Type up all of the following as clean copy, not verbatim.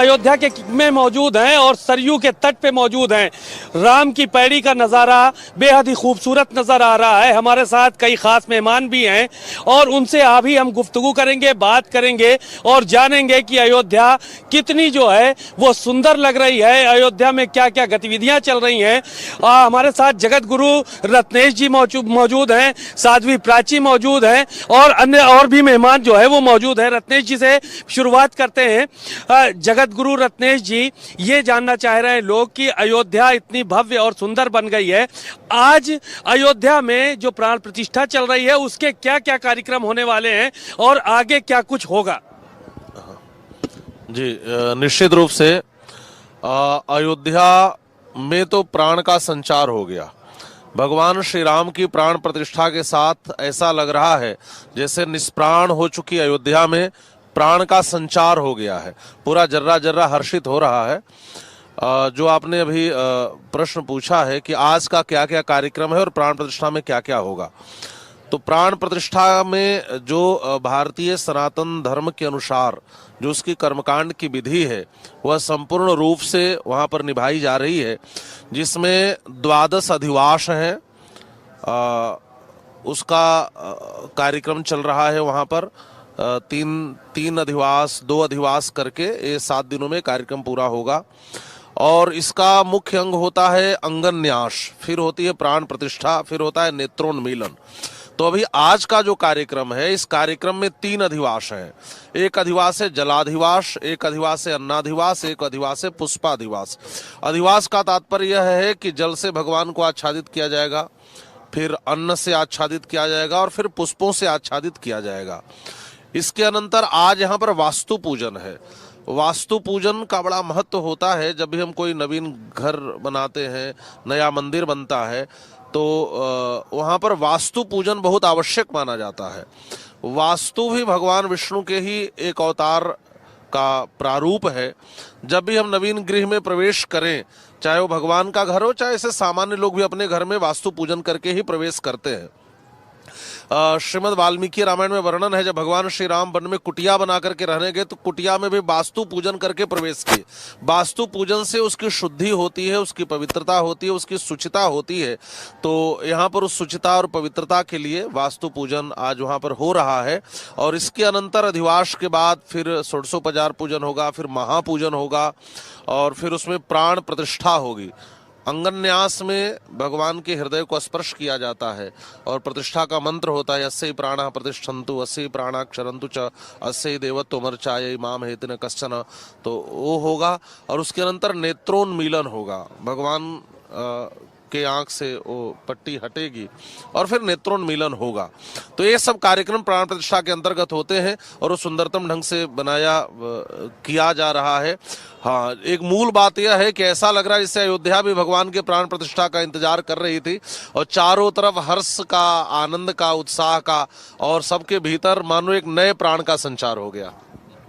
अयोध्या के में मौजूद हैं और सरयू के तट पे मौजूद हैं। राम की पैड़ी का नज़ारा बेहद ही खूबसूरत नज़र आ रहा है। हमारे साथ कई खास मेहमान भी हैं और उनसे अभी हम गुफ्तगू करेंगे, बात करेंगे और जानेंगे कि अयोध्या कितनी जो है वो सुंदर लग रही है, अयोध्या में क्या क्या गतिविधियां चल रही हैं। हमारे साथ जगत गुरु रत्नेश जी मौजूद हैं, साध्वी प्राची मौजूद हैं और अन्य और भी मेहमान जो है वो मौजूद हैं। रत्नेश जी से शुरुआत करते हैं। जगत गुरु रत्नेश जी, ये जानना चाह रहे हैं लोग कि अयोध्या इतनी भव्य और सुंदर बन गई है, आज अयोध्या में जो प्राण प्रतिष्ठा चल रही है उसके क्या क्या कार्यक्रम होने वाले हैं और आगे क्या कुछ होगा? जी, निश्चित रूप से अयोध्या में तो प्राण का संचार हो गया। भगवान श्री राम की प्राण प्रतिष्ठा के साथ ऐसा लग रहा है जैसे निष्प्राण हो चुकी अयोध्या में प्राण का संचार हो गया है। पूरा जर्रा जर्रा हर्षित हो रहा है। जो आपने अभी प्रश्न पूछा है कि आज का क्या क्या कार्यक्रम है और प्राण प्रतिष्ठा में क्या क्या होगा, तो प्राण प्रतिष्ठा में जो भारतीय सनातन धर्म के अनुसार जो उसकी कर्मकांड की विधि है वह संपूर्ण रूप से वहाँ पर निभाई जा रही है, जिसमें 12 अधिवास हैं। उसका कार्यक्रम चल रहा है वहाँ पर। तीन अधिवास, 2 अधिवास करके ये 7 दिनों में कार्यक्रम पूरा होगा। और इसका मुख्य अंग होता है अंगन न्यास, फिर होती है प्राण प्रतिष्ठा, फिर होता है नेत्रोन्मीलन। तो अभी आज का जो कार्यक्रम है, इस कार्यक्रम में 3 अधिवास हैं। एक अधिवास है जलाधिवास, एक अधिवास है अन्नाधिवास, एक अधिवास है पुष्पाधिवास। अधिवास का तात्पर्य यह है कि जल से भगवान को आच्छादित किया जाएगा, फिर अन्न से आच्छादित किया जाएगा और फिर पुष्पों से आच्छादित किया जाएगा। इसके अनंतर आज यहाँ पर वास्तु पूजन है। वास्तु पूजन का बड़ा महत्व होता है। जब भी हम कोई नवीन घर बनाते हैं, नया मंदिर बनता है, तो वहाँ पर वास्तु पूजन बहुत आवश्यक माना जाता है। वास्तु भी भगवान विष्णु के ही एक अवतार का प्रारूप है। जब भी हम नवीन गृह में प्रवेश करें, चाहे वो भगवान का घर हो, चाहे ऐसे सामान्य लोग भी अपने घर में वास्तु पूजन करके ही प्रवेश करते हैं। श्रीमद् वाल्मीकि रामायण में वर्णन है, जब भगवान श्री राम वन में कुटिया बना करके रहने गए तो कुटिया में भी वास्तु पूजन करके प्रवेश किए। वास्तु पूजन से उसकी शुद्धि होती है, उसकी पवित्रता होती है, उसकी शुचिता होती है। तो यहाँ पर उस शुचिता और पवित्रता के लिए वास्तु पूजन आज वहाँ पर हो रहा है। और इसके अनंतर अधिवास के बाद फिर षोडशोपचार पूजन होगा, फिर महापूजन होगा और फिर उसमें प्राण प्रतिष्ठा होगी। अंगन्यास में भगवान के हृदय को स्पर्श किया जाता है और प्रतिष्ठा का मंत्र होता है अस्यै प्राणः प्रतिष्ठन्तु, अस्यै प्राणा क्षरन्तु च, अस्यै देवत्वमर्चायै माम हेति न कश्चन। तो वो होगा और उसके अनंतर नेत्रोन्मीलन होगा। भगवान के आंख से वो पट्टी हटेगी और फिर नेत्रोन्मीलन होगा। तो ये सब कार्यक्रम प्राण प्रतिष्ठा के अंतर्गत होते हैं और वो सुंदरतम ढंग से किया जा रहा है। हाँ, एक मूल बात यह है कि ऐसा लग रहा है जैसे अयोध्या भी भगवान के प्राण प्रतिष्ठा का इंतजार कर रही थी और चारों तरफ हर्ष का, आनंद का, उत्साह का और सबके भीतर मानो एक नए प्राण का संचार हो गया।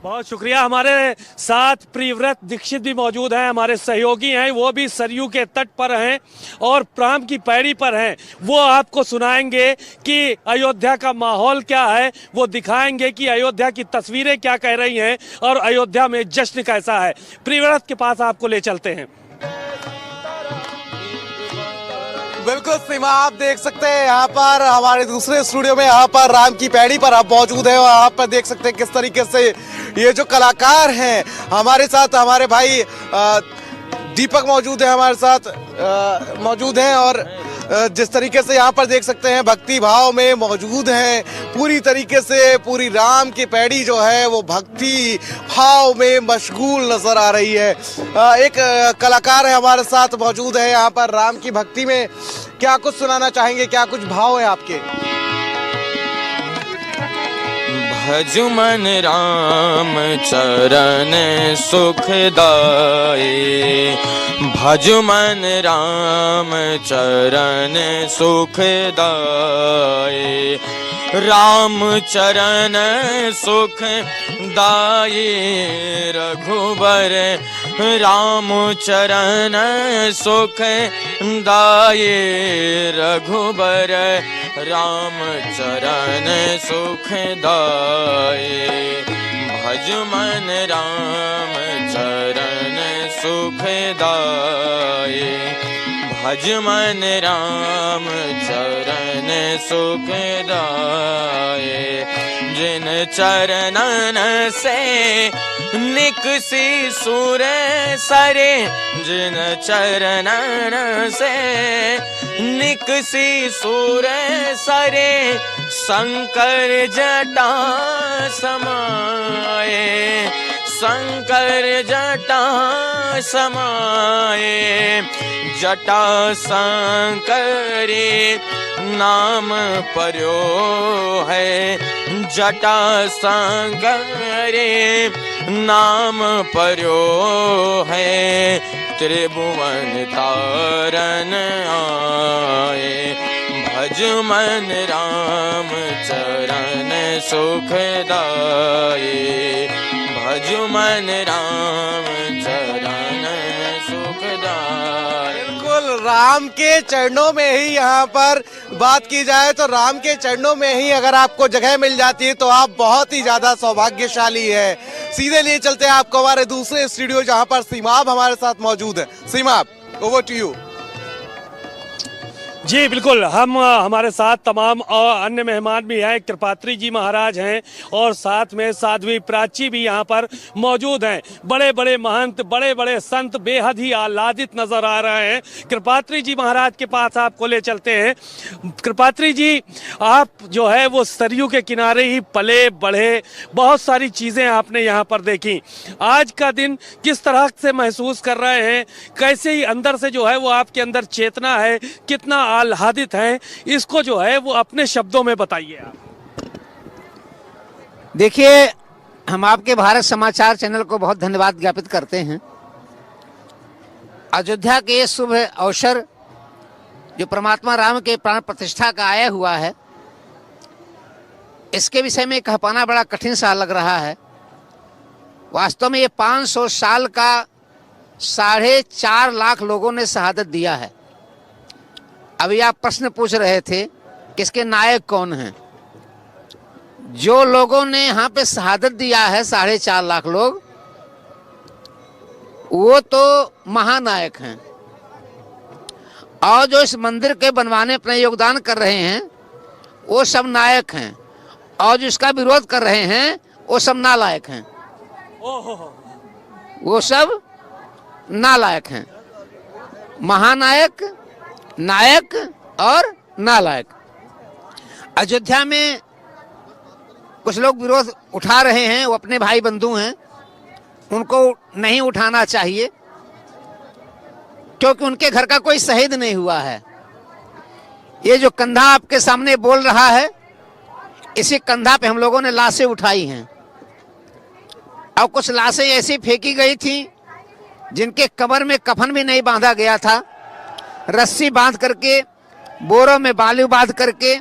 बहुत शुक्रिया। हमारे साथ प्रियव्रत दीक्षित भी मौजूद हैं, हमारे सहयोगी हैं, वो भी सरयू के तट पर हैं और राम की पैड़ी पर हैं। वो आपको सुनाएंगे कि अयोध्या का माहौल क्या है, वो दिखाएंगे कि अयोध्या की तस्वीरें क्या कह रही हैं और अयोध्या में जश्न कैसा है। प्रियव्रत के पास आपको ले चलते हैं। बिल्कुल सीमा, आप देख सकते हैं यहाँ पर हमारे दूसरे स्टूडियो में यहाँ पर राम की पैड़ी पर आप मौजूद हैं और यहाँ पर देख सकते हैं किस तरीके से ये जो कलाकार हैं हमारे साथ, हमारे भाई दीपक मौजूद है, हमारे साथ मौजूद हैं और जिस तरीके से यहाँ पर देख सकते हैं भक्ति भाव में मौजूद हैं, पूरी तरीके से पूरी राम की पैड़ी जो है वो भक्ति भाव में मशगूल नजर आ रही है। एक कलाकार है हमारे साथ मौजूद है यहाँ पर। राम की भक्ति में क्या कुछ सुनाना चाहेंगे, क्या कुछ भाव है आपके? भजु मन राम चरण सुखदाई, भजु मन राम चरण सुखदाई, राम चरण सुख दाई रघुबर, राम चरण सुख दाई रघुबर, राम चरण सुख दाई। भज मन राम चरण सुखदाए, भज मन राम चरण सुखदाए। जिन चरणन से निकसी सुर सरे, जिन चरणन से निकसी सुर सरे, शंकर जटा समाए, शंकर जटा समाए। जटा शंकरी नाम पर्यो है, जटा शंकरी नाम पर्यो है। त्रिभुवन तारन आए, भज मन राम चरण सुखदाए, भज मन राम चरण सुखदाए। बिल्कुल, राम के चरणों में ही यहाँ पर बात की जाए तो राम के चरणों में ही अगर आपको जगह मिल जाती है तो आप बहुत ही ज्यादा सौभाग्यशाली है। सीधे लिए चलते हैं आपको हमारे दूसरे स्टूडियो जहाँ पर सीमा आप हमारे साथ मौजूद है। सीमा, ओवर टू यू। जी बिल्कुल, हम हमारे साथ तमाम और अन्य मेहमान भी हैं। कृपात्री जी महाराज हैं और साथ में साध्वी प्राची भी यहाँ पर मौजूद हैं। बड़े बड़े महंत, बड़े बड़े संत बेहद ही आह्लादित नजर आ रहे हैं। कृपात्री जी महाराज के पास आपको ले चलते हैं। कृपात्री जी, आप जो है वो सरयू के किनारे ही पले बढ़े, बहुत सारी चीज़ें आपने यहाँ पर देखी। आज का दिन किस तरह से महसूस कर रहे हैं? कैसे ही अंदर से जो है वो आपके अंदर चेतना है, कितना आह्लादित हैं, इसको जो है वो अपने शब्दों में बताइए आप। देखिए, हम आपके भारत समाचार चैनल को बहुत धन्यवाद ज्ञापित करते हैं। अयोध्या के ये शुभ अवसर जो परमात्मा राम के प्राण प्रतिष्ठा का आया हुआ है, इसके विषय में कह पाना बड़ा कठिन सा लग रहा है। वास्तव में ये 500 साल का 4.5 लाख लोगों ने शहादत दिया है। अभी आप प्रश्न पूछ रहे थे कि इसके नायक कौन हैं? जो लोगों ने यहाँ पे शहादत दिया है 4.5 लाख लोग, वो तो महानायक हैं। और जो इस मंदिर के बनवाने अपना योगदान कर रहे हैं वो सब नायक हैं, और जो इसका विरोध कर रहे हैं वो सब नालायक हैं। वो सब नालायक हैं। महानायक, नायक और नालायक। अयोध्या में कुछ लोग विरोध उठा रहे हैं, वो अपने भाई बंधु हैं, उनको नहीं उठाना चाहिए क्योंकि उनके घर का कोई शहीद नहीं हुआ है। ये जो कंधा आपके सामने बोल रहा है, इसी कंधा पे हम लोगों ने लाशें उठाई हैं। और कुछ लाशें ऐसी फेंकी गई थी जिनके कब्र में कफन भी नहीं बांधा गया था, रस्सी बांध करके, बोरों में बालू बांध करके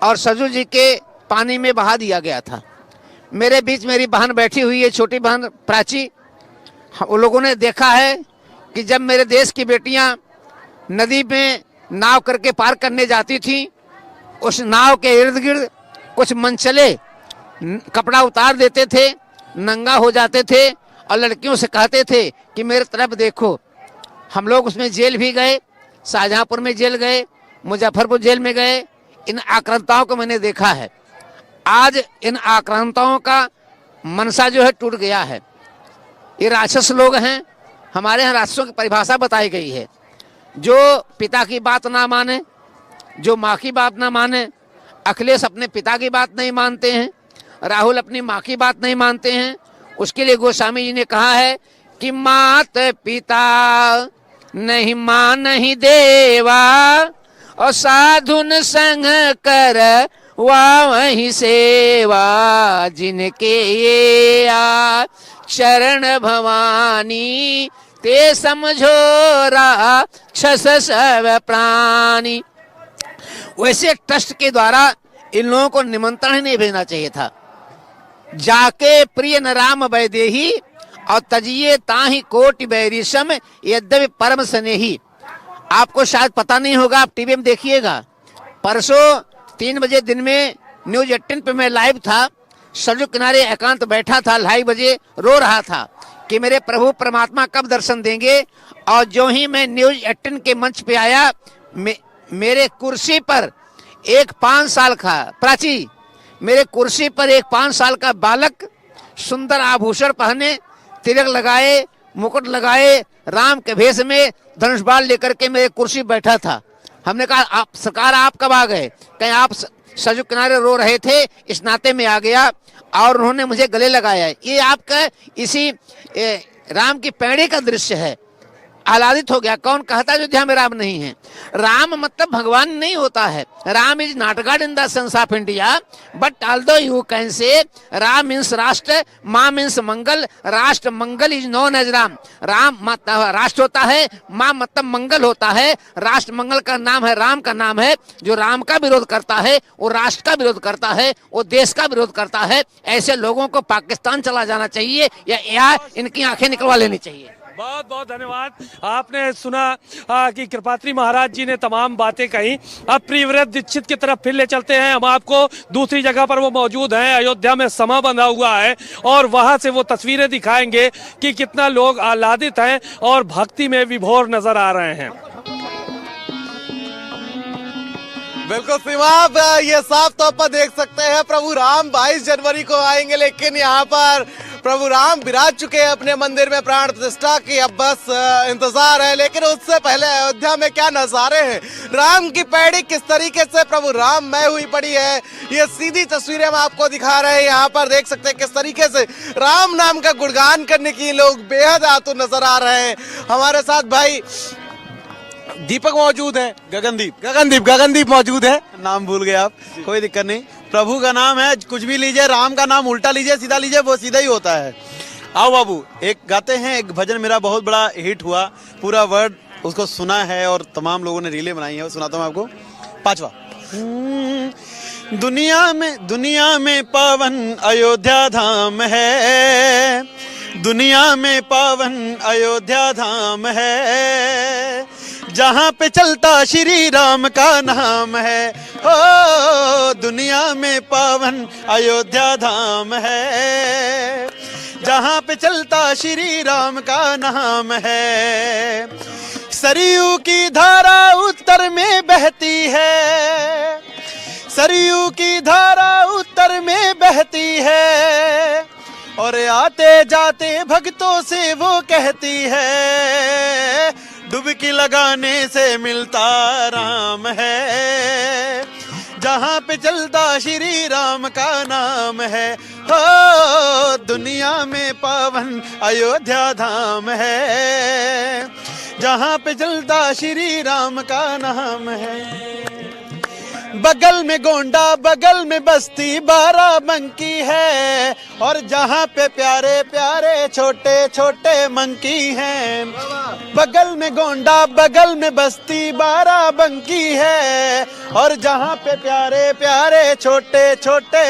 और सजू जी के पानी में बहा दिया गया था। मेरे बीच मेरी बहन बैठी हुई है, छोटी बहन प्राची। उन लोगों ने देखा है कि जब मेरे देश की बेटियां नदी में नाव करके पार करने जाती थी, उस नाव के इर्द गिर्द कुछ मनचले कपड़ा उतार देते थे, नंगा हो जाते थे और लड़कियों से कहते थे कि मेरे तरफ देखो। हम लोग उसमें जेल भी गए, शाहजहांपुर में जेल गए, मुजफ्फरपुर जेल में गए। इन आक्रांताओं को मैंने देखा है। आज इन आक्रांताओं का मनसा जो है टूट गया है। ये राक्षस लोग हैं। हमारे यहाँ राक्षसों की परिभाषा बताई गई है। जो पिता की बात ना माने, जो माँ की बात ना माने। अखिलेश अपने पिता की बात नहीं मानते हैं, राहुल अपनी माँ की बात नहीं मानते हैं। उसके लिए गोस्वामी जी ने कहा है कि मात पिता नहीं मान नहीं देवा, और साधुन संग कर वही सेवा, जिनके ये चरण भवानी, ते समझो राक्षस सब प्राणी। वैसे ट्रस्ट के द्वारा इन लोगों को निमंत्रण ही नहीं भेजना चाहिए था। जाके प्रिय न राम वैदेही, और तजिए ताहि कोटि बैरिशम, यद्यपि परम स्नेही। आपको शायद पता नहीं होगा, आप टीवी में देखिएगा। परसों 3 बजे दिन में न्यूज 18 पे मैं लाइव था। सरयू किनारे एकांत बैठा था, 2:30 बजे रो रहा था कि मेरे प्रभु परमात्मा कब दर्शन देंगे। और जो ही मैं न्यूज 18 के मंच पे आया, मेरे कुर्सी पर एक 5 साल का प्राची, मेरे कुर्सी पर एक 5 साल का बालक सुंदर आभूषण पहने, तिलक लगाए, मुकुट लगाए, राम के भेष में धनुष बाण लेकर के मेरे कुर्सी बैठा था। हमने कहा आप सरकार आप कब आ गए? कहीं आप सरयू किनारे रो रहे थे, इस नाते में आ गया और उन्होंने मुझे गले लगाया। ये आपका इसी राम की पैड़ी का दृश्य है। आह्लादित हो गया। कौन कहता है अयोध्या में राम नहीं है? राम मतलब भगवान नहीं होता है। Ram is not god in the sense of India, but although you can say Ram means rashtra, ma means mangal, rashtra mangal is known as Ram. Ram मतलब राष्ट्र होता है, माँ मतलब मंगल होता है। राष्ट्र मंगल का नाम है, राम का नाम है। जो राम का विरोध करता है वो राष्ट्र का विरोध करता है, वो देश का विरोध करता है। ऐसे लोगों को पाकिस्तान चला जाना चाहिए या इनकी आंखें निकलवा लेनी चाहिए। बहुत बहुत धन्यवाद। आपने सुना कि कृपात्री महाराज जी ने तमाम बातें कही। अब प्रियव्रत दीक्षित की तरफ फिर ले चलते हैं। हम आपको दूसरी जगह पर वो मौजूद हैं, अयोध्या में समा बंधा हुआ है और वहां से वो तस्वीरें दिखाएंगे कि कितना लोग आह्लादित हैं और भक्ति में विभोर नजर आ रहे हैं। बिल्कुल सीमा, आप ये साफ तौर पर देख सकते हैं प्रभु राम 22 जनवरी को आएंगे, लेकिन यहाँ पर प्रभु राम विराज चुके हैं अपने मंदिर में प्राण प्रतिष्ठा की। अब बस इंतजार है, लेकिन उससे पहले अयोध्या में क्या नजारे हैं, राम की पैड़ी किस तरीके से प्रभु राम में हुई पड़ी है, ये सीधी तस्वीरें हम आपको दिखा रहे हैं। यहाँ पर देख सकते हैं किस तरीके से राम नाम का गुणगान करने की लोग बेहद आतुर नजर आ रहे हैं। हमारे साथ भाई दीपक मौजूद है, गगनदीप मौजूद है। नाम भूल गए आप, कोई दिक्कत नहीं। प्रभु का नाम है, कुछ भी लीजिए, राम का नाम उल्टा लीजिए सीधा लीजिए, वो सीधा ही होता है। आओ बाबू, एक गाते हैं, एक भजन मेरा बहुत बड़ा हिट हुआ, पूरा वर्ड उसको सुना है और तमाम लोगों ने रीले बनाई है, सुनाता हूँ आपको। 5वां। दुनिया में पावन अयोध्या धाम है, दुनिया में पावन अयोध्या धाम है, जहाँ पे चलता श्री राम का नाम है। ओ दुनिया में पावन अयोध्या धाम है, जहाँ पे चलता श्री राम का नाम है। सरयू की धारा उत्तर में बहती है, सरयू की धारा उत्तर में बहती है, और आते जाते भक्तों से वो कहती है, डुबकी लगाने से मिलता राम है, जहाँ पे चलता श्री राम का नाम है। हो दुनिया में पावन अयोध्या धाम है, जहाँ पे चलता श्री राम का नाम है। बगल में गोंडा, बगल में बस्ती बाराबंकी है, और जहाँ पे प्यारे प्यारे छोटे छोटे मंकी हैं। बगल में गोंडा, बगल में बस्ती बाराबंकी है, और जहाँ पे प्यारे प्यारे छोटे छोटे,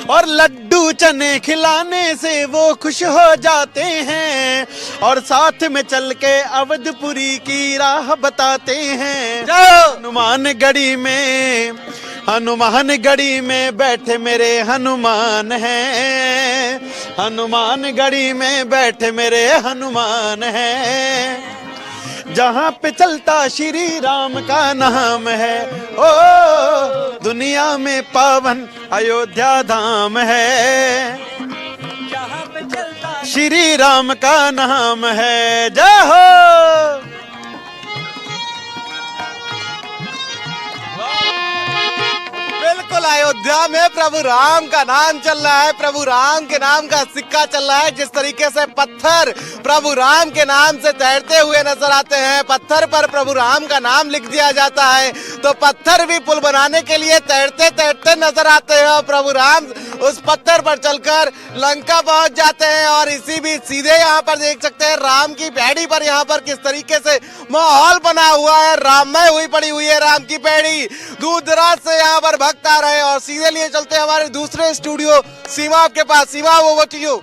और लड्डू चने खिलाने से वो खुश हो जाते हैं, और साथ में चल के अवधपुरी की राह बताते हैं। हनुमानगढ़ी में बैठे मेरे हनुमान हैं, हनुमानगढ़ी में बैठे मेरे हनुमान हैं, जहाँ पे चलता श्री राम का नाम है। ओ दुनिया में पावन अयोध्या धाम है, जहाँ पे चलता श्री राम का नाम है। जय हो। बिल्कुल अयोध्या में प्रभु राम का नाम चल रहा है, प्रभु राम के नाम का सिक्का चल रहा है। जिस तरीके से पत्थर प्रभु राम के नाम से तैरते हुए नजर आते हैं, पत्थर पर प्रभु राम का नाम लिख दिया जाता है, तो पत्थर भी पुल बनाने के लिए तैरते तैरते नजर आते हैं, और प्रभु राम उस पत्थर पर चलकर लंका पहुंच जाते हैं। और इसी बीच सीधे यहाँ पर देख सकते हैं राम की पैड़ी पर यहाँ पर किस तरीके से माहौल बना हुआ है, राममय हुई पड़ी हुई है राम की पैड़ी। दूर दराज से यहाँ पर भक्त आ रहे हैं, और सीधे लिए चलते हैं हमारे दूसरे स्टूडियो सीमा आपके पास। सीमा, वो टू यू।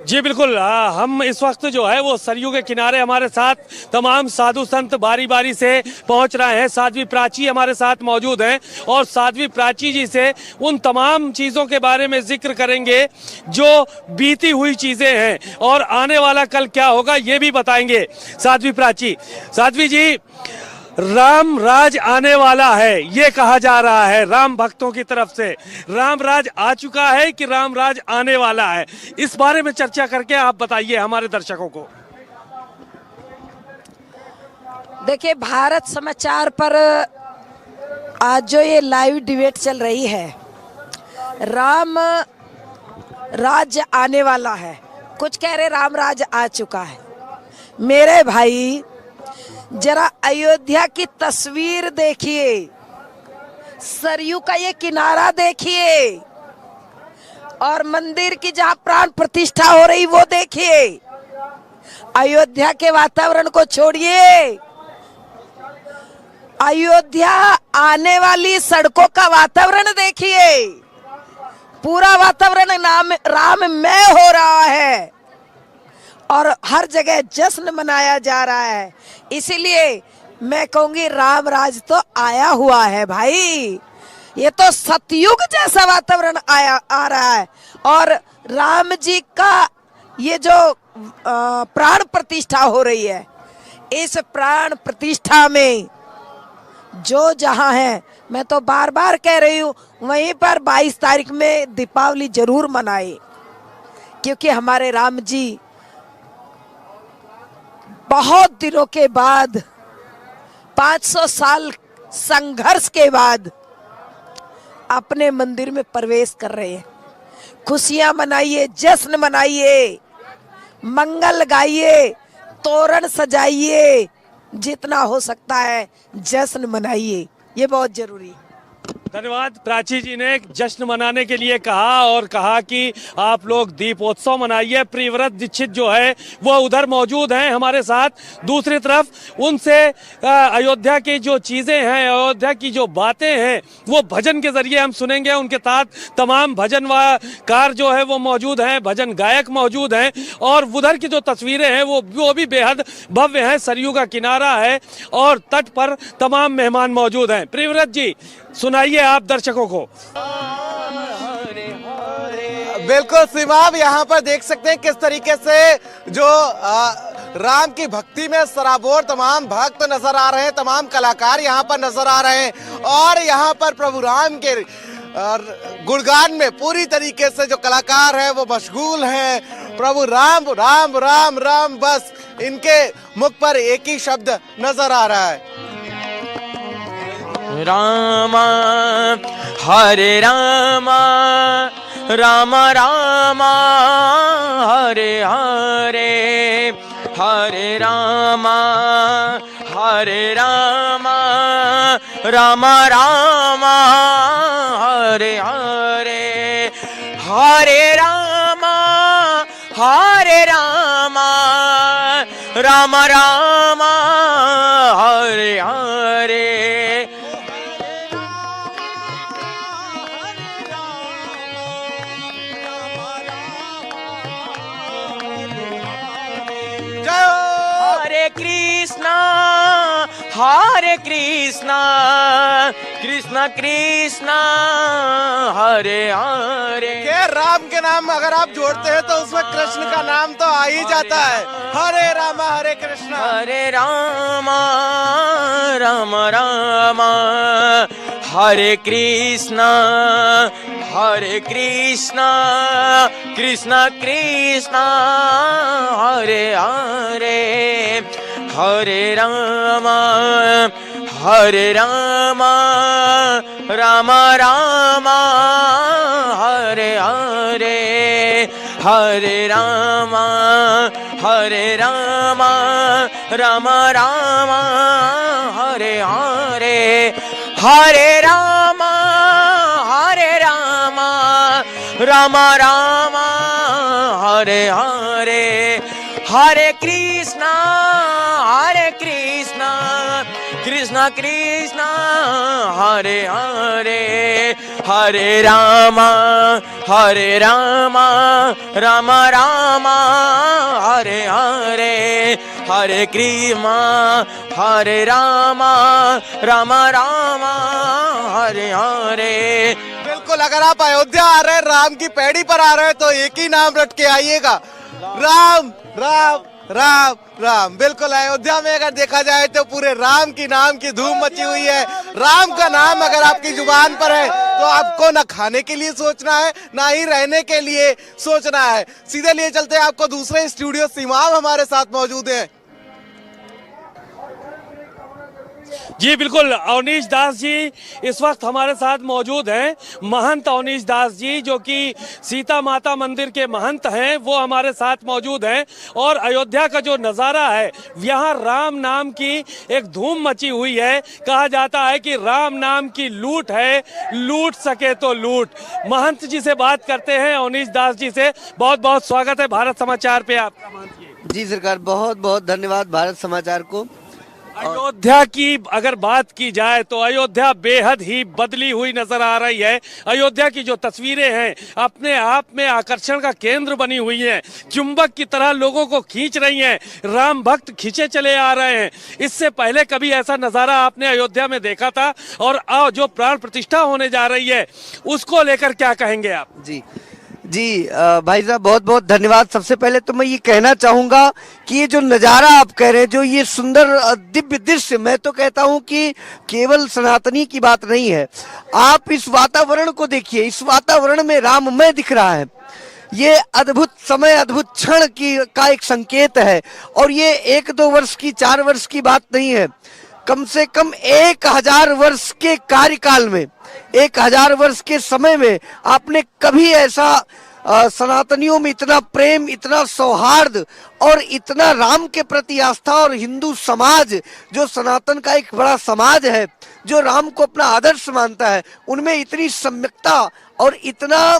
जी बिल्कुल, हम इस वक्त जो है वो सरयू के किनारे हमारे साथ तमाम साधु संत बारी बारी से पहुंच रहे हैं। साध्वी प्राची हमारे साथ मौजूद हैं और साध्वी प्राची जी से उन तमाम चीज़ों के बारे में जिक्र करेंगे जो बीती हुई चीज़ें हैं और आने वाला कल क्या होगा ये भी बताएंगे। साध्वी प्राची, साध्वी जी, राम राज आने वाला है ये कहा जा रहा है राम भक्तों की तरफ से। राम राज आ चुका है कि राम राज आने वाला है, इस बारे में चर्चा करके आप बताइए हमारे दर्शकों को। देखिए, भारत समाचार पर आज जो ये लाइव डिबेट चल रही है, राम राज आने वाला है, कुछ कह रहे राम राज आ चुका है। मेरे भाई, जरा अयोध्या की तस्वीर देखिए, सरयू का ये किनारा देखिए और मंदिर की जहां प्राण प्रतिष्ठा हो रही वो देखिए। अयोध्या के वातावरण को छोड़िए, अयोध्या आने वाली सड़कों का वातावरण देखिए। पूरा वातावरण राममय हो रहा है और हर जगह जश्न मनाया जा रहा है। इसीलिए मैं कहूंगी राम राज तो आया हुआ है भाई। ये तो सतयुग जैसा वातावरण आ रहा है और राम जी का ये जो प्राण प्रतिष्ठा हो रही है, इस प्राण प्रतिष्ठा में जो जहां है, मैं तो बार बार कह रही हूं, वहीं पर 22 तारीख में दीपावली जरूर मनाए, क्योंकि हमारे राम जी बहुत दिनों के बाद, 500 साल संघर्ष के बाद अपने मंदिर में प्रवेश कर रहे हैं। खुशियां मनाइए, जश्न मनाइए, मंगल गाइए, तोरण सजाइए, जितना हो सकता है जश्न मनाइए, ये बहुत जरूरी है। धन्यवाद। प्राची जी ने जश्न मनाने के लिए कहा और कहा कि आप लोग दीपोत्सव मनाइए। प्रियव्रत दीक्षित जो है वो उधर मौजूद हैं हमारे साथ। दूसरी तरफ उनसे अयोध्या की जो चीज़ें हैं, अयोध्या की जो बातें हैं, वो भजन के जरिए हम सुनेंगे। उनके साथ तमाम भजनकार जो है वो मौजूद हैं, भजन गायक मौजूद हैं और उधर की जो तस्वीरें हैं वो भी बेहद भव्य हैं। सरयू का किनारा है और तट पर तमाम मेहमान मौजूद हैं। प्रियव्रत जी, सुनाइए आप दर्शकों को। बिल्कुल सीमा, आप यहाँ पर देख सकते हैं किस तरीके से जो राम की भक्ति में सराबोर तमाम भक्त नजर आ रहे हैं, तमाम कलाकार यहाँ पर नजर आ रहे हैं और यहाँ पर प्रभु राम के गुणगान में पूरी तरीके से जो कलाकार हैं वो मशगूल हैं। प्रभु राम राम राम राम, बस इनके मुख पर एक ही शब्द नजर आ रहा है, रामा हरे रामा, राम रामा हरे हरे, हरे रामा हरे रामा, राम रामा हरे हरे, हरे रामा हरे रामा, राम रामा हरे हरे। हरे कृष्णा कृष्ण कृष्ण हरे हरे। राम के नाम अगर आप जोड़ते हैं तो उसमें कृष्ण का नाम तो आ ही जाता है। हरे राम हरे कृष्ण, हरे राम राम राम, हरे कृष्ण कृष्ण कृष्ण हरे हरे, हरे राम राम राम हरे हरे, हरे राम राम राम हरे हरे, हरे राम राम राम हरे हरे, हरे कृष्ण कृष्णा कृष्णा हरे हरे हरे रामा राम राम हरे हरे हरे कृष्णा हरे राम राम हरे हरे। बिल्कुल, अगर आप अयोध्या आ रहे हैं, राम की पैड़ी पर आ रहे हैं, तो एक ही नाम रट के आइएगा, राम राम राम राम। बिल्कुल, अयोध्या में अगर देखा जाए तो पूरे राम की नाम की धूम मची हुई है। राम का नाम अगर आपकी जुबान पर है तो आपको ना खाने के लिए सोचना है, ना ही रहने के लिए सोचना है। सीधे लिए चलते हैं आपको दूसरे स्टूडियो। सीमाब हमारे साथ मौजूद है। जी बिल्कुल, अवनीश दास जी इस वक्त हमारे साथ मौजूद हैं। महंत अवनीश दास जी जो कि सीता माता मंदिर के महंत हैं, वो हमारे साथ मौजूद हैं। और अयोध्या का जो नज़ारा है, यहाँ राम नाम की एक धूम मची हुई है। कहा जाता है कि राम नाम की लूट है, लूट सके तो लूट। महंत जी से बात करते हैं, अवनीश दास जी से। बहुत बहुत स्वागत है भारत समाचार पे आपका। जी सरकार, बहुत बहुत धन्यवाद भारत समाचार को। अयोध्या की अगर बात की जाए तो अयोध्या बेहद ही बदली हुई नजर आ रही है। अयोध्या की जो तस्वीरें हैं अपने आप में आकर्षण का केंद्र बनी हुई हैं, चुंबक की तरह लोगों को खींच रही हैं। राम भक्त खींचे चले आ रहे हैं। इससे पहले कभी ऐसा नजारा आपने अयोध्या में देखा था? और जो प्राण प्रतिष्ठा होने जा रही है उसको लेकर क्या कहेंगे आप? जी भाई साहब, बहुत बहुत धन्यवाद। सबसे पहले तो मैं ये कहना चाहूँगा कि ये जो नज़ारा आप कह रहे हैं, जो ये सुंदर दिव्य दृश्य, मैं तो कहता हूँ कि केवल सनातनी की बात नहीं है। आप इस वातावरण को देखिए, इस वातावरण में राममय दिख रहा है। ये अद्भुत समय, अद्भुत क्षण का एक संकेत है। और ये 1-2 वर्ष की, 4 वर्ष की बात नहीं है। कम से कम 1000 वर्ष के कार्यकाल में, 1000 वर्ष के समय में आपने कभी ऐसा सनातनियों में इतना प्रेम, इतना सौहार्द और इतना राम के प्रति आस्था, और हिंदू समाज जो सनातन का एक बड़ा समाज है, जो राम को अपना आदर्श मानता है, उनमें इतनी सम्यकता और इतना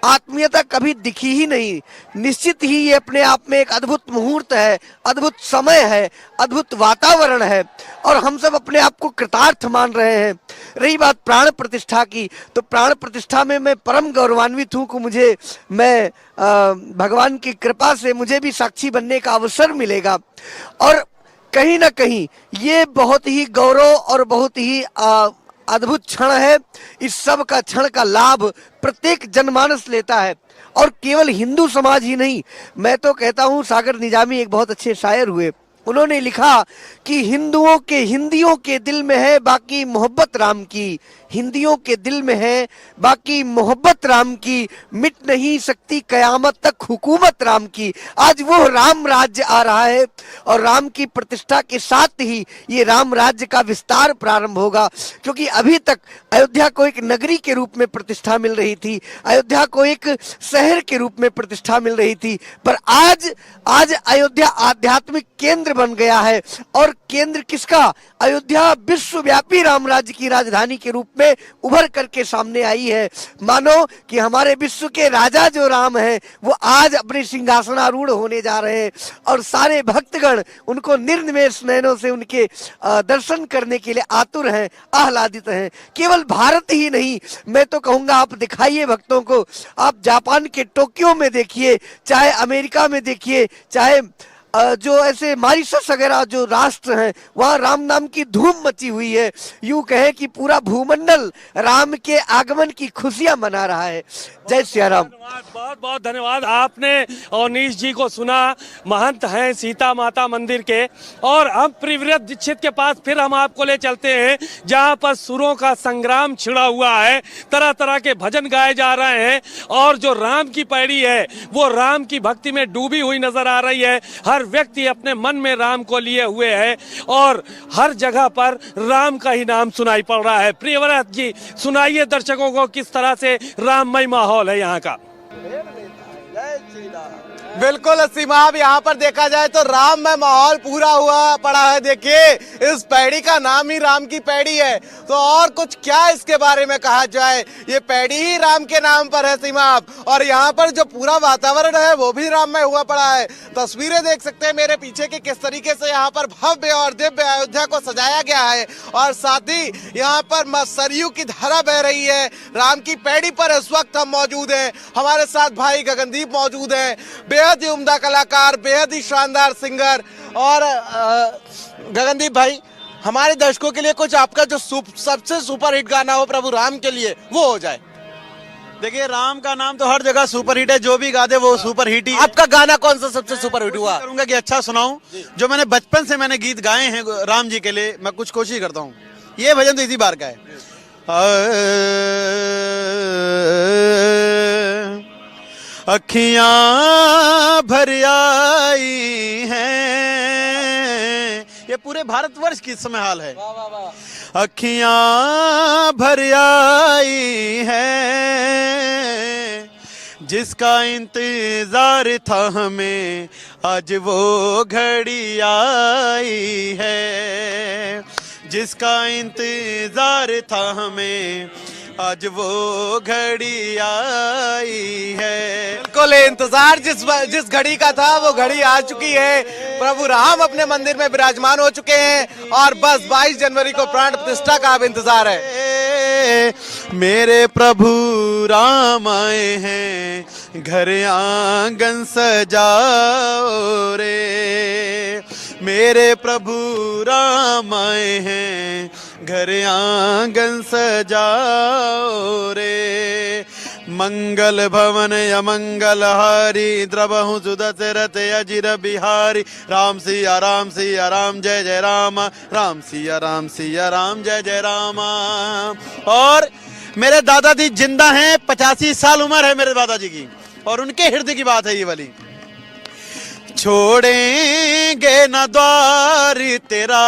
आत्मीयता कभी दिखी ही नहीं। निश्चित ही ये अपने आप में एक अद्भुत मुहूर्त है, अद्भुत समय है, अद्भुत वातावरण है, और हम सब अपने आप को कृतार्थ मान रहे हैं। रही बात प्राण प्रतिष्ठा की, तो प्राण प्रतिष्ठा में मैं परम गौरवान्वित हूँ कि मैं भगवान की कृपा से मुझे भी साक्षी बनने का अवसर मिलेगा। और कहीं ना कहीं ये बहुत ही गौरव और बहुत ही अद्भुत क्षण है। इस सब का क्षण का लाभ प्रत्येक जनमानस लेता है, और केवल हिंदू समाज ही नहीं। मैं तो कहता हूँ, सागर निजामी एक बहुत अच्छे शायर हुए, उन्होंने लिखा कि हिंदियों के दिल में है बाकी मोहब्बत राम की, हिंदियों के दिल में है बाकी मोहब्बत राम की, मिट नहीं सकती कयामत तक हुकूमत राम की। आज वो राम राज्य आ रहा है, और राम की प्रतिष्ठा के साथ ही ये राम राज्य का विस्तार प्रारंभ होगा। क्योंकि अभी तक अयोध्या को एक नगरी के रूप में प्रतिष्ठा मिल रही थी, अयोध्या को एक शहर के रूप में प्रतिष्ठा मिल रही थी, पर आज अयोध्या आध्यात्मिक केंद्र बन गया है। और केंद्र किसका? अयोध्या विश्वव्यापी राम राज्य की राजधानी के रूप में उभर करके सामने आई है। मानो कि हमारे विश्व के राजा जो राम हैं, वो आज अपने सिंहासनारूढ़ होने जा रहे हैं, और सारे भक्तगण उनको निर्निमेष नयनों से उनके दर्शन करने के लिए आतुर हैं, आह्लादित हैं। केवल भारत ही नहीं, मैं तो कहूँगा आप दिखाइए भक्तों को, आप जापान के टोक्यो में देखिए, चाहे अमेरिका में देखिए, चाहे जो ऐसे मॉरिशस वगैरह जो राष्ट्र हैं, वहाँ राम नाम की धूम मची हुई है। यूं कहे कि पूरा भूमंडल राम के आगमन की खुशियां मना रहा है। जय श्री राम। बहुत बहुत धन्यवाद। आपने अवनीश जी को सुना, महंत हैं सीता माता मंदिर के। और हम प्रियव्रत दीक्षित के पास फिर हम आपको ले चलते हैं, जहाँ पर सुरों का संग्राम छिड़ा हुआ है, तरह तरह के भजन गाए जा रहे हैं, और जो राम की पैड़ी है वो राम की भक्ति में डूबी हुई नजर आ रही है। हर व्यक्ति अपने मन में राम को लिए हुए है, और हर जगह पर राम का ही नाम सुनाई पड़ रहा है। प्रियव्रत जी, सुनाइए दर्शकों को किस तरह से राममय माहौल है यहाँ का। बिल्कुल सीमा, अब यहाँ पर देखा जाए तो राम में माहौल पूरा हुआ पड़ा है। देखिए इस पैड़ी का नाम ही राम की पैड़ी है, तो और कुछ क्या इसके बारे में कहा जाए, ये पैड़ी ही राम के नाम पर है सीमा आप। और यहाँ पर जो पूरा वातावरण है वो भी राम में हुआ पड़ा है। तस्वीरें देख सकते हैं मेरे पीछे कि किस तरीके से यहाँ पर भव्य और दिव्य अयोध्या को सजाया गया है, और साथ ही यहाँ पर सरयू की धारा बह रही है। राम की पैड़ी पर इस वक्त हम मौजूद हैं, हमारे साथ भाई गगनदीप मौजूद हैं, बेहद ही उम्दा कलाकार, बेहद ही शानदार सिंगर। और गगनदीप भाई, हमारे दर्शकों के लिए कुछ आपका जो सबसे सुपर हिट गाना हो प्रभु राम के लिए वो हो जाए। देखिए, राम का नाम तो हर जगह सुपर हिट है, जो भी गा दे वो सुपर हिट ही है। आपका गाना कौन सा सबसे सुपर हिट हुआ? करूंगा कि अच्छा सुनाऊं, जो मैंने बचपन से मैंने गीत गाए हैं राम जी के लिए, मैं कुछ कोशिश करता हूँ। ये भजन तो इसी बार का है। अखियां भर आई हैं, ये पूरे भारतवर्ष की इस समय हाल है। अखियां भर आई हैं, जिसका इंतजार था हमें आज वो घड़ी आई है, जिसका इंतजार था हमें आज वो घड़ी आई है। बिल्कुल, इंतजार जिस घड़ी का था वो घड़ी आ चुकी है। प्रभु राम अपने मंदिर में विराजमान हो चुके हैं और बस 22 जनवरी को प्राण प्रतिष्ठा का अब इंतजार है। मेरे प्रभु राम आए हैं, घर आंगन सजाओ रे। मेरे प्रभु राम आए हैं, घर आंगन सजाओ रे। मंगल भवन अमंगल हारी, द्रवहु सुदशरथ अजिर बिहारी। राम सिया राम सिया राम जय जय राम, राम सिया राम सिया राम जय जय राम। और मेरे दादाजी जिंदा हैं, 85 साल उम्र है मेरे दादाजी की, और उनके हृदय की बात है ये वाली। छोड़ेंगे न द्वार तेरा,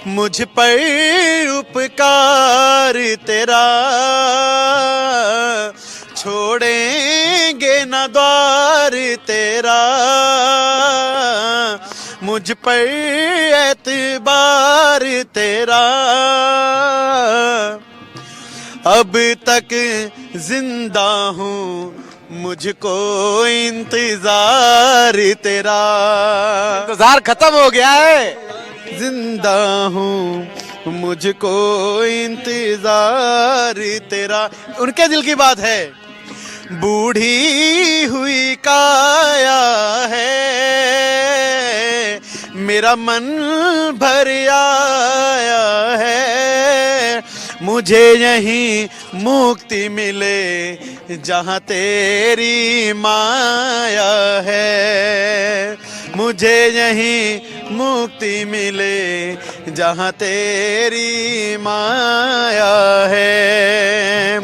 मुझ पर उपकार तेरा। छोड़ेंगे न द्वार तेरा, मुझ पर एतबार तेरा। अब तक जिंदा हूँ, मुझको इंतजार तेरा। इंतजार खत्म हो गया है। जिंदा हूँ, मुझको इंतजार तेरा। उनके दिल की बात है। बूढ़ी हुई काया है, मेरा मन भर आया है। मुझे यहीं मुक्ति मिले जहाँ तेरी माया है। मुझे यहीं मुक्ति मिले जहाँ तेरी माया है।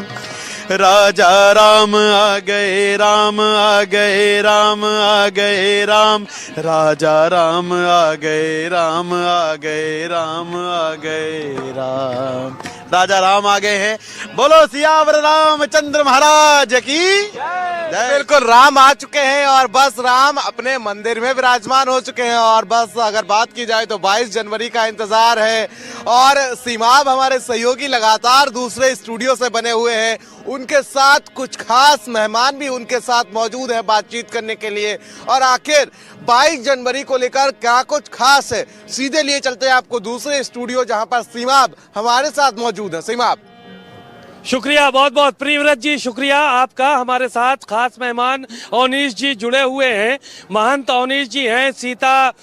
राजा राम आ गए, राम आ गए, राम आ गए, राम। राजा राम आ गए, राम आ गए, राम आ गए, राम। राजा राम आ गए हैं। बोलो सियावर रामचंद्र महाराज की जय। बिल्कुल, राम आ चुके हैं और बस राम अपने मंदिर में विराजमान हो चुके हैं। और बस अगर बात की जाए तो 22 जनवरी का इंतजार है। और सीमाब हमारे सहयोगी लगातार दूसरे स्टूडियो से बने हुए हैं, उनके साथ कुछ खास मेहमान भी उनके साथ मौजूद हैं बातचीत करने के लिए। और आखिर 22 जनवरी को लेकर क्या कुछ खास है, सीधे लिए चलते हैं आपको दूसरे स्टूडियो जहां पर सीमाब हमारे साथ मौजूद है। सीमाब, शुक्रिया, बहुत बहुत प्रियव्रत जी, शुक्रिया आपका। हमारे साथ खास मेहमान अवनीश जी जुड़े हुए हैं। महंत अवनीश जी हैं, सीता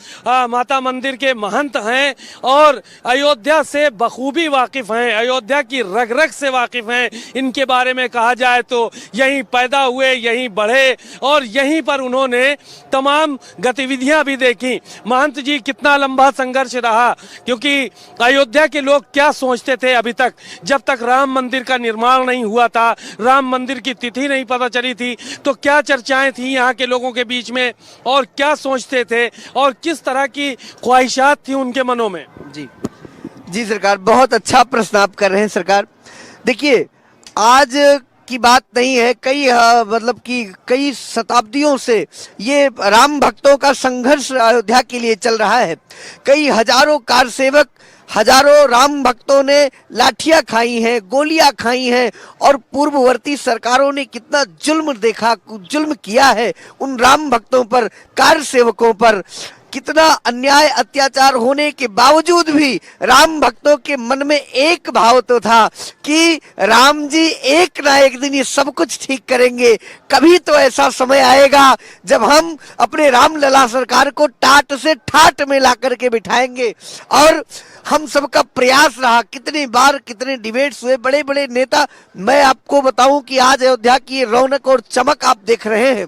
माता मंदिर के महंत हैं और अयोध्या से बखूबी वाकिफ हैं, अयोध्या की रग रग से वाकिफ हैं। इनके बारे में कहा जाए तो यहीं पैदा हुए, यहीं बढ़े और यहीं पर उन्होंने तमाम गतिविधियां भी देखी। महंत जी, कितना लंबा संघर्ष रहा, क्योंकि अयोध्या के लोग क्या सोचते थे अभी तक, जब तक राम मंदिर का निर्माण नहीं हुआ था, राम मंदिर की तिथि नहीं पता चली थी, तो क्या चर्चाएं थी यहाँ के लोगों के बीच में और क्या सोचते थे और किस तरह की ख्वाहिशात थी उनके मनों में? जी सरकार, बहुत अच्छा प्रश्न आप कर रहे हैं सरकार। देखिए, आज की बात नहीं है। कई मतलब कि कई शताब्दियों से ये राम भक्तों का संघर्ष अयोध्या के लिए चल रहा है। कई हजारों कार सेवक, हजारों राम भक्तों ने लाठियां खाई हैं, गोलियां खाई हैं, और पूर्ववर्ती सरकारों ने कितना जुल्म देखा, जुल्म किया है उन राम भक्तों पर, कार सेवकों पर। कितना अन्याय अत्याचार होने के बावजूद भी राम भक्तों के मन में एक भाव तो था कि राम जी एक ना एक दिन ये सब कुछ ठीक करेंगे। कभी तो ऐसा समय आएगा जब हम अपने रामलला सरकार को टाट से ठाट में ला करके बिठाएंगे। और हम सबका प्रयास रहा, कितनी बार कितने डिबेट्स हुए, बड़े बड़े नेता। मैं आपको बताऊं कि आज अयोध्या की ये रौनक और चमक आप देख रहे हैं,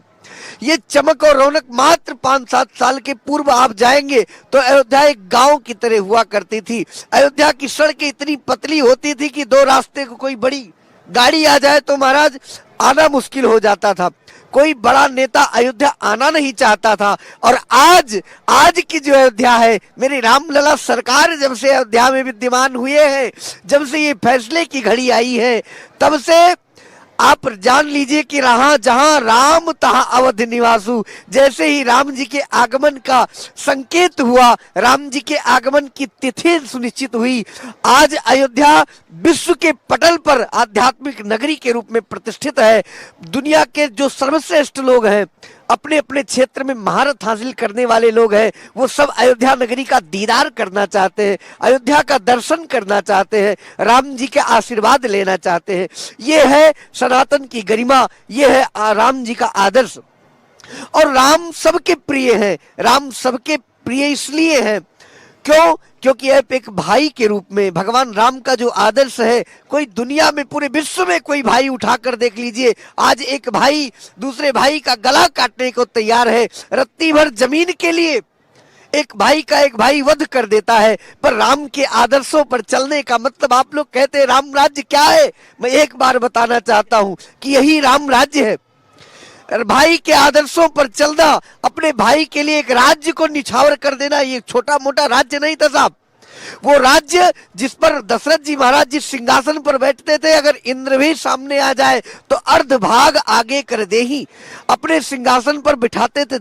ये चमक और रौनक मात्र 5-7 साल के पूर्व आप जाएंगे तो अयोध्या एक गांव की तरह हुआ करती थी। अयोध्या की सड़कें इतनी पतली होती थी कि दो रास्ते को कोई बड़ी गाड़ी आ जाए तो महाराज आना मुश्किल हो जाता था। कोई बड़ा नेता अयोध्या आना नहीं चाहता था। और आज की जो अयोध्या है, मेरी रामलला सरकार जब से अयोध्या में विद्यमान हुए हैं, जब से ये फैसले की घड़ी आई है, तब से आप जान लीजिए कि रहा जहां राम तहां अवध निवासु। जैसे ही राम जी के आगमन का संकेत हुआ, राम जी के आगमन की तिथि सुनिश्चित हुई, आज अयोध्या विश्व के पटल पर आध्यात्मिक नगरी के रूप में प्रतिष्ठित है। दुनिया के जो सर्वश्रेष्ठ लोग हैं, अपने अपने क्षेत्र में महारत हासिल करने वाले लोग हैं, वो सब अयोध्या नगरी का दीदार करना चाहते हैं, अयोध्या का दर्शन करना चाहते हैं, राम जी के आशीर्वाद लेना चाहते हैं। ये है सनातन की गरिमा, ये है राम जी का आदर्श। और राम सबके प्रिय हैं। राम सबके प्रिय इसलिए हैं क्योंकि एक भाई के रूप में भगवान राम का जो आदर्श है, कोई दुनिया में पूरे विश्व में कोई भाई उठाकर देख लीजिए, आज एक भाई दूसरे भाई का गला काटने को तैयार है। रत्ती भर जमीन के लिए एक भाई वध कर देता है। पर राम के आदर्शों पर चलने का मतलब, आप लोग कहते हैं राम राज्य क्या है, मैं एक बार बताना चाहता हूं कि यही राम राज्य है। भाई के आदर्शों पर चलना, अपने भाई के लिए एक राज्य को निछावर कर देना, ये छोटा मोटा राज्य नहीं था साहब। वो राज्य जिस पर दशरथ जी महाराज जिस सिंहासन पर बैठते थे, अगर इंद्र भी सामने आ जाए तो अर्ध भाग आगे कर दे ही अपने सिंहासन पर बिठाते थे।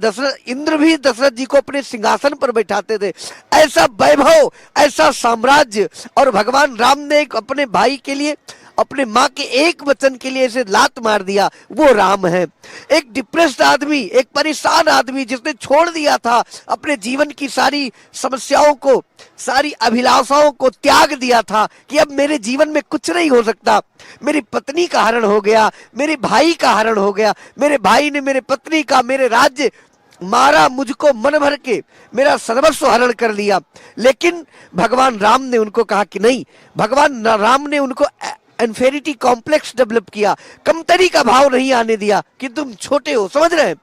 इंद्र भी दशरथ जी को अपने सिंहासन पर बैठाते थे। ऐसा वैभव, ऐसा साम्राज्य, और भगवान राम ने अपने भाई के लिए, अपने माँ के एक वचन के लिए इसे लात मार दिया, वो राम है। एक डिप्रेस्ड आदमी, एक परेशान आदमी जिसने छोड़ दिया था अपने जीवन की सारी समस्याओं को, सारी अभिलाषाओं को त्याग दिया था कि अब मेरे जीवन में कुछ नहीं हो सकता। मेरी पत्नी का हरण हो गया, मेरे भाई का हरण हो गया, मेरे भाई ने मेरे पत्नी का, मेरे राज्य मारा, मुझको मन भर के मेरा सर्वस्व हरण कर लिया। लेकिन भगवान राम ने उनको कहा कि नहीं, भगवान राम ने उनको इन्फेरिटी कॉम्प्लेक्स डेवलप किया, कमतरी का भाव नहीं आने दिया कि तुम छोटे हो, समझ रहे हैं।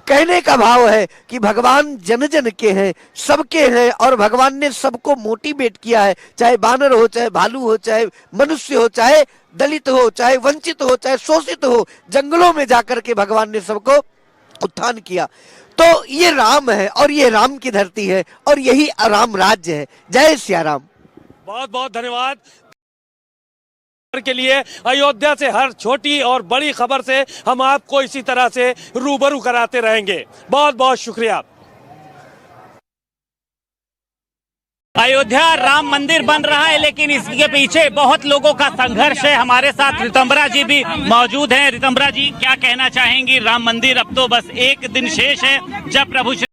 कहने का भाव है कि भगवान जन जन के हैं, सबके हैं, और भगवान ने सबको मोटिवेट किया है, चाहे बानर हो, चाहे भालू हो, चाहे मनुष्य हो, चाहे दलित हो, चाहे वंचित हो, चाहे शोषित हो, जंगलों में जाकर के भगवान ने सबको उत्थान किया। तो ये राम है, और ये राम की धरती है, और यही राम राज्य है। जय सिया राम। बहुत बहुत धन्यवाद के लिए। अयोध्या से हर छोटी और बड़ी खबर से हम आपको इसी तरह से रूबरू कराते रहेंगे। बहुत बहुत शुक्रिया। अयोध्या राम मंदिर बन रहा है, लेकिन इसके पीछे बहुत लोगों का संघर्ष है। हमारे साथ रितंबरा जी भी मौजूद हैं। रितंबरा जी, क्या कहना चाहेंगी? राम मंदिर अब तो बस एक दिन शेष है जब प्रभु